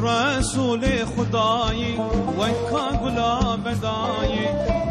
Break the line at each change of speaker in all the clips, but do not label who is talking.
رسول خدایی وکا گلا بدایی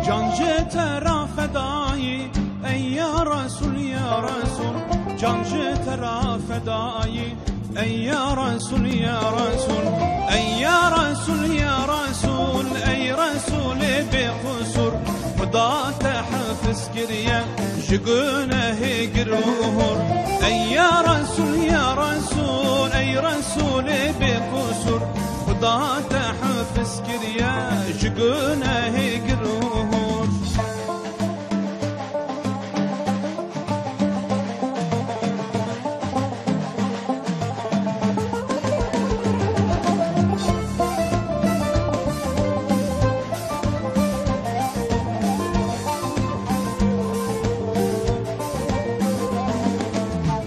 جان جترا فدایی ای یا رسول یا رسول جان جترا فدایی ای یا رسول یا رسول ای یا رسول یا رسول ای رسول بقصور خدا تحفظ كريا جقونه قرور اي يا رسول يا رسول اي رسول بقصور خدا تحفظ كريا جقونه قرور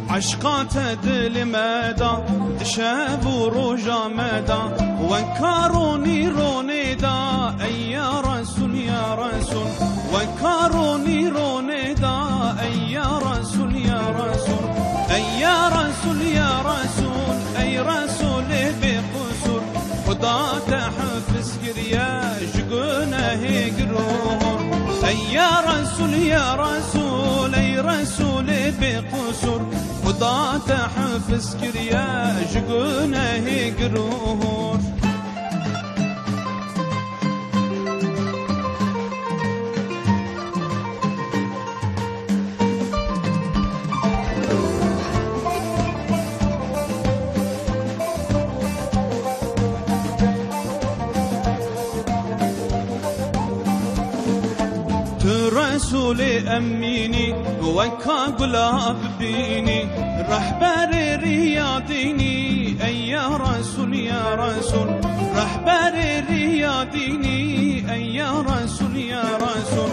عشقات دل مدا شب و روجا مدا وانكاروني روني دا اي يا رسول يا رسول وانكاروني روني دا اي يا رسول يا رسول اي يا رسول يا رسول اي رسول بقصور خدا تحفظ كريا جقونه قرور اي يا رسول يا رسول اي رسول بقصور خدا تحفظ كريا جقونه قرور رسول أميني وكا قلاب بيني رحبر رياضيني أي يا رسول يا رسول رحبر رياضيني أي يا رسول يا رسول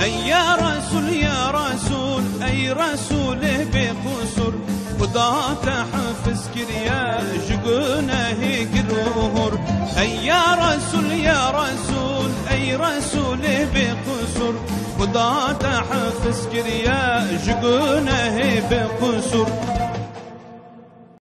أي يا رسول يا رسول أي رسول بقصور خدا تحفظ كريا جقونه قرور أي يا رسول يا رسول أي رسول بقصور خدا تحفظ كريا جقونه بقصور